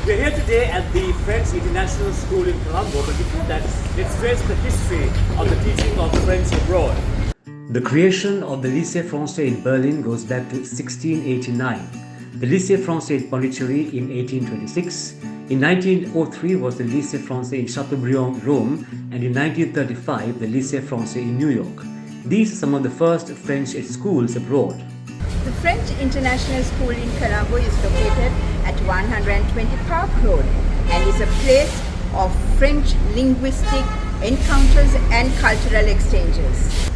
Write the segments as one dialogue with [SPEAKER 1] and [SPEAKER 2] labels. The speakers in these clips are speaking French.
[SPEAKER 1] We're here today at the French International School in Colombo, but before that, let's trace the history of the teaching of French abroad. The creation of the Lycée Français in Berlin goes back to 1689. The Lycée Français in Pondicherry in 1826. In 1903 was the Lycée Français in Chateaubriand, Rome, and in 1935 the Lycée Français in New York. These are some of the first French schools abroad.
[SPEAKER 2] The French International School in Colombo is located at 120 Park Road and is a place of French linguistic encounters and cultural exchanges.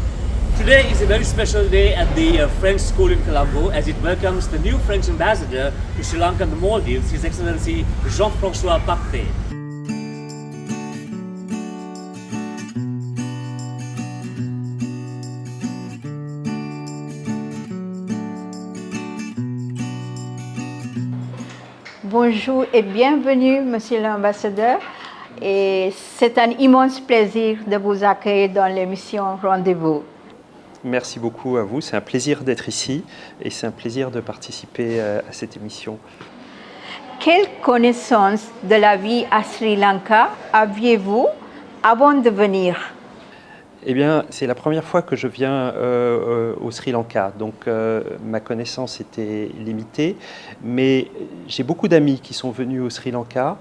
[SPEAKER 1] Today is a very special day at the French School in Colombo as it welcomes the new French ambassador to Sri Lanka and the Maldives, His Excellency Jean Francois Pactet.
[SPEAKER 2] Bonjour et bienvenue, Monsieur l'Ambassadeur. Et c'est un immense plaisir de vous accueillir dans l'émission Rendez-Vous.
[SPEAKER 3] Merci beaucoup à vous, c'est un plaisir d'être ici et c'est un plaisir de participer à cette émission.
[SPEAKER 2] Quelle connaissance de la vie à Sri Lanka aviez-vous avant de venir?
[SPEAKER 3] Eh bien, c'est la première fois que je viens au Sri Lanka, donc ma connaissance était limitée, mais j'ai beaucoup d'amis qui sont venus au Sri Lanka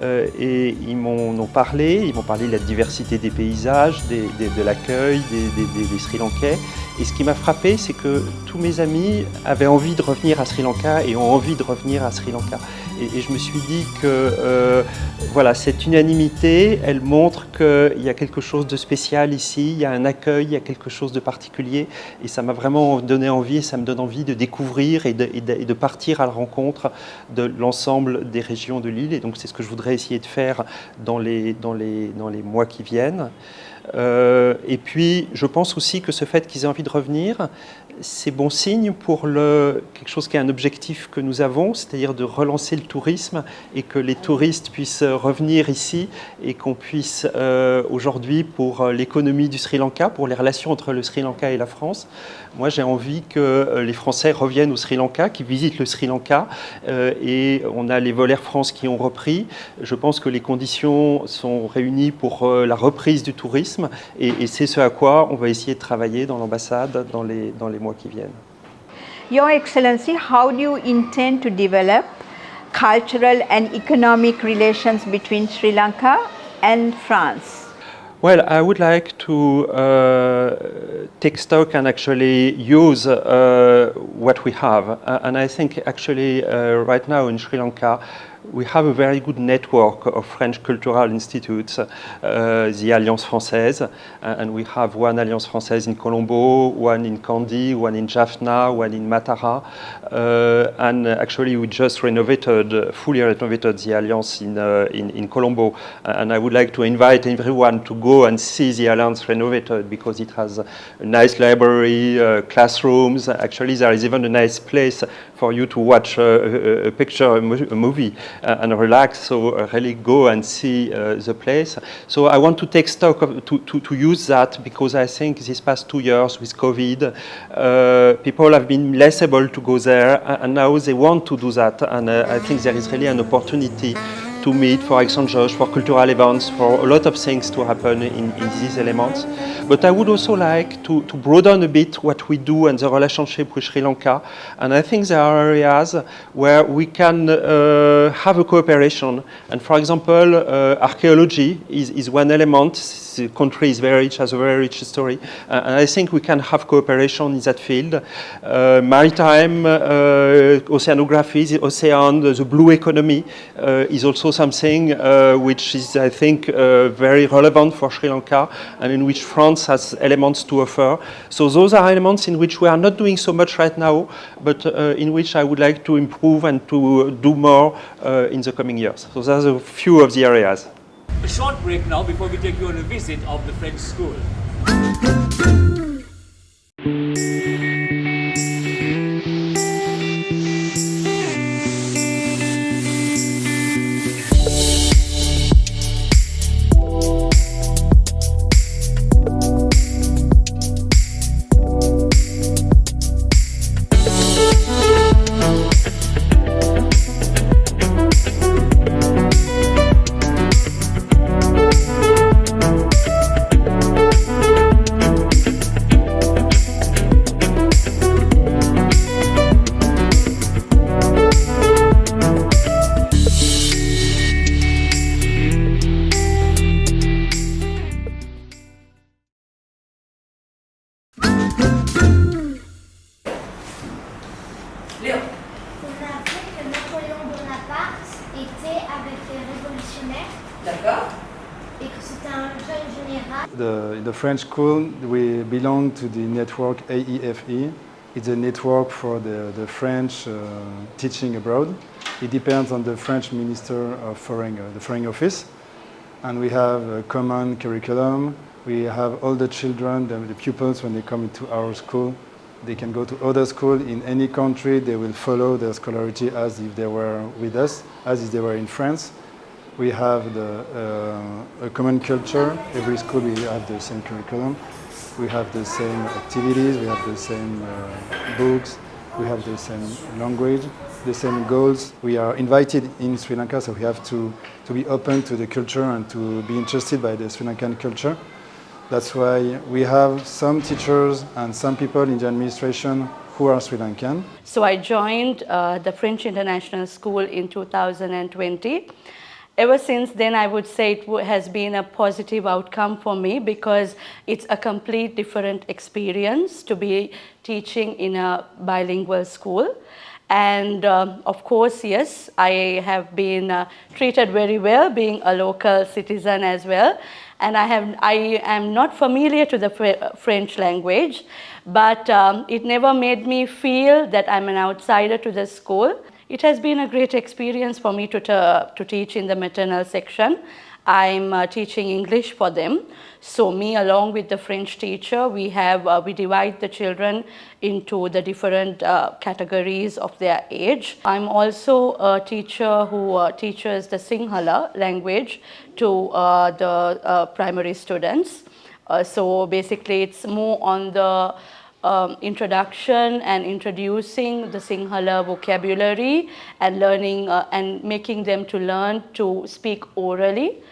[SPEAKER 3] et ils m'ont parlé de la diversité des paysages, de l'accueil des Sri Lankais. Et ce qui m'a frappé, c'est que tous mes amis avaient envie de revenir à Sri Lanka et ont envie de revenir à Sri Lanka. Et je me suis dit que voilà, cette unanimité, elle montre qu'il y a quelque chose de spécial ici, il y a un accueil, il y a quelque chose de particulier. Et ça m'a vraiment donné envie, et ça me donne envie de découvrir et de partir à la rencontre de l'ensemble des régions de l'île. Et donc c'est ce que je voudrais essayer de faire dans les mois qui viennent. Et puis, je pense aussi que ce fait qu'ils aient envie de revenir, c'est bon signe pour quelque chose qui est un objectif que nous avons, c'est-à-dire de relancer le tourisme et que les touristes puissent revenir ici et qu'on puisse aujourd'hui, pour l'économie du Sri Lanka, pour les relations entre le Sri Lanka et la France, moi j'ai envie que les Français reviennent au Sri Lanka, qu'ils visitent le Sri Lanka et on a les vols Air France qui ont repris. Je pense que les conditions sont réunies pour la reprise du tourisme et c'est ce à quoi on va essayer de travailler dans l'ambassade dans les mois qui viennent.
[SPEAKER 2] Your Excellency, how do you intend to develop cultural and economic relations between Sri Lanka and France?
[SPEAKER 3] Well, I would like to take stock and actually use what we have. And I think actually right now in Sri Lanka, we have a very good network of French cultural institutes, the Alliance Française, and we have one Alliance Française in Colombo, one in Kandy, one in Jaffna, one in Matara, and actually we just fully renovated the Alliance in Colombo, and I would like to invite everyone to go and see the Alliance renovated because it has a nice library, classrooms. Actually, there is even a nice place for you to watch a movie and relax, so really go and see the place. So I want to take stock to use that because I think these past 2 years with COVID, people have been less able to go there and now they want to do that, and I think there is really an opportunity to meet, for exchanges, for cultural events, for a lot of things to happen in these elements. But I would also like to broaden a bit what we do and the relationship with Sri Lanka. And I think there are areas where we can have a cooperation. And for example, archaeology is one element. The country is very rich, has a very rich history. And I think we can have cooperation in that field. Maritime, oceanography, the ocean, the blue economy is also something which is, I think, very relevant for Sri Lanka and in which France has elements to offer. So those are elements in which we are not doing so much right now, but in which I would like to improve and to do more in the coming years. So there's a few of the areas.
[SPEAKER 1] A short break now before we take you on a visit of the French school.
[SPEAKER 2] D'accord.
[SPEAKER 4] Et que c'est un jeune général.
[SPEAKER 5] In the French school, we belong to the network AEFE. It's a network for the French teaching abroad. It depends on the French Minister of the Foreign Office. And we have a common curriculum. We have all the children, the pupils, when they come into our school, they can go to other school in any country. They will follow their scholarity as if they were with us, as if they were in France. We have a common culture. Every school we have the same curriculum. We have the same activities. We have the same books. We have the same language, the same goals. We are invited in Sri Lanka, so we have to be open to the culture and to be interested by the Sri Lankan culture. That's why we have some teachers and some people in the administration who are Sri Lankan.
[SPEAKER 6] So I joined the French International School in 2020. Ever since then, I would say it has been a positive outcome for me because it's a complete different experience to be teaching in a bilingual school. And of course, yes, I have been treated very well, being a local citizen as well. And I am not familiar to the French language, but it never made me feel that I'm an outsider to the school. It has been a great experience for me to teach in the maternal section. I'm teaching English for them. So me along with the French teacher, we divide the children into the different categories of their age. I'm also a teacher who teaches the Sinhala language to the primary students. So basically it's more on the introduction and introducing the Sinhala vocabulary and learning and making them to learn to speak orally.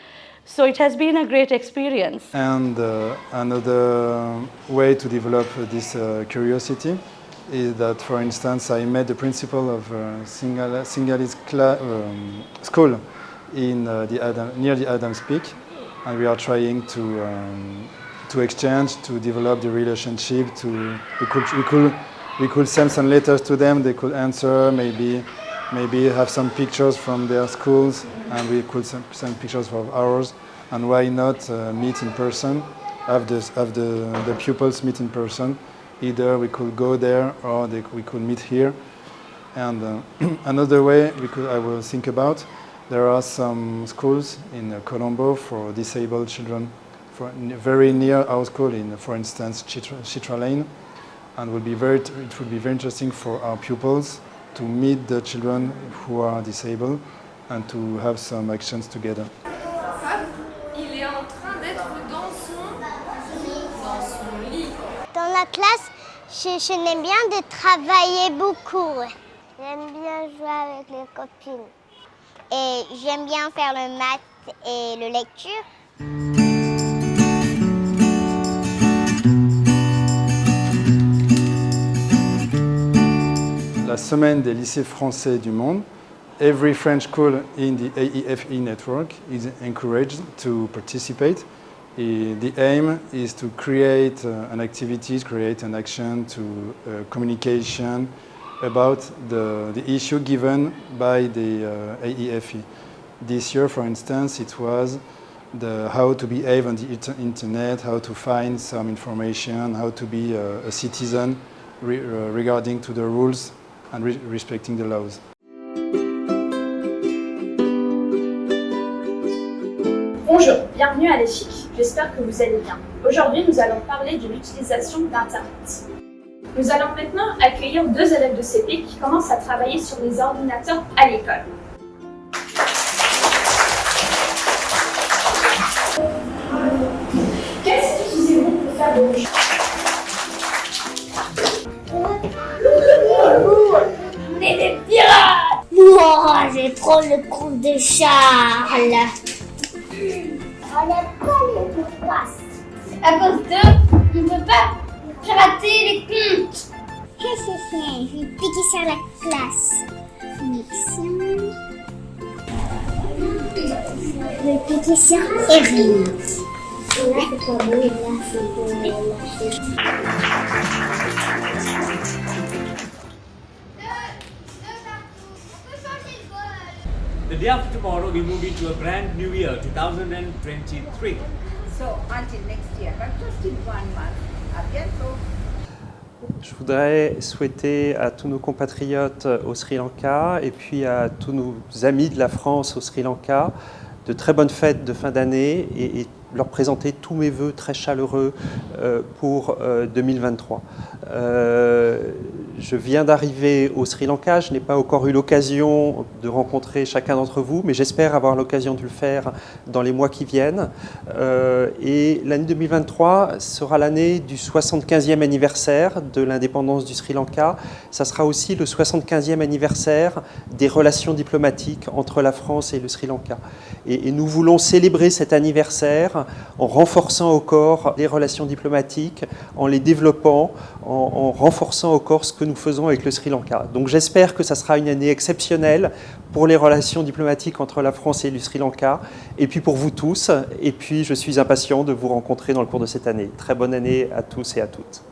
[SPEAKER 6] So it has been a great experience.
[SPEAKER 5] And another way to develop this curiosity is that, for instance, I met the principal of Sinhalese school in near the Adams Peak, and we are trying to exchange, to develop the relationship. We could send some letters to them. They could answer, maybe have some pictures from their schools, and we could send pictures of ours. And why not meet in person? Have the pupils meet in person. Either we could go there or we could meet here. And another way I will think about. There are some schools in Colombo for disabled children, very near our school, for instance, Chitra Lane, and it would be very interesting for our pupils to meet the children who are disabled and to have some actions together.
[SPEAKER 7] Il est en train d'être dans son lit.
[SPEAKER 4] Dans la classe, je n'aime bien de travailler beaucoup. J'aime bien jouer avec les copines. Et j'aime bien faire le maths et la lecture.
[SPEAKER 5] La semaine des lycées français du monde. Every French school in the AEFE network is encouraged to participate. The aim is to create an activity, create an action, to communication about the issue given by the AEFE. This year, for instance, it was how to behave on the internet, how to find some information, how to be a citizen regarding to the rules and respecting the laws.
[SPEAKER 8] Bonjour, bienvenue à l'EFIC, j'espère que vous allez bien. Aujourd'hui, nous allons parler de l'utilisation d'Internet. Nous allons maintenant accueillir 2 élèves de CP qui commencent à travailler sur les ordinateurs à l'école. Qu'est-ce qu'utilisez-vous pour faire de recherche? On est des pirates!
[SPEAKER 4] Moi, je vais prendre le compte de Charles. On n'a pas les mots de passe.
[SPEAKER 7] À cause d'eux, on ne peut pas pirater les comptes.
[SPEAKER 4] Qu'est-ce que c'est? Je vais piquer sur la classe. Connexion. Je vais piquer sur Erin. Et là, c'est pas beau. Et là, c'est beau. Et là, c'est beau.
[SPEAKER 1] The day after tomorrow, we move into a brand new year, 2023.
[SPEAKER 2] So until next year, but just in 1 month. À bientôt.
[SPEAKER 3] Je voudrais souhaiter à tous nos compatriotes au Sri Lanka et puis à tous nos amis de la France au Sri Lanka de très bonnes fêtes de fin d'année et leur présenter tous mes vœux très chaleureux pour 2023. Je viens d'arriver au Sri Lanka, je n'ai pas encore eu l'occasion de rencontrer chacun d'entre vous, mais j'espère avoir l'occasion de le faire dans les mois qui viennent. Et l'année 2023 sera l'année du 75e anniversaire de l'indépendance du Sri Lanka. Ça sera aussi le 75e anniversaire des relations diplomatiques entre la France et le Sri Lanka. Et nous voulons célébrer cet anniversaire en renforçant encore les relations diplomatiques, en les développant, en renforçant encore ce que nous faisons avec le Sri Lanka. Donc j'espère que ça sera une année exceptionnelle pour les relations diplomatiques entre la France et le Sri Lanka, et puis pour vous tous. Et puis je suis impatient de vous rencontrer dans le cours de cette année. Très bonne année à tous et à toutes.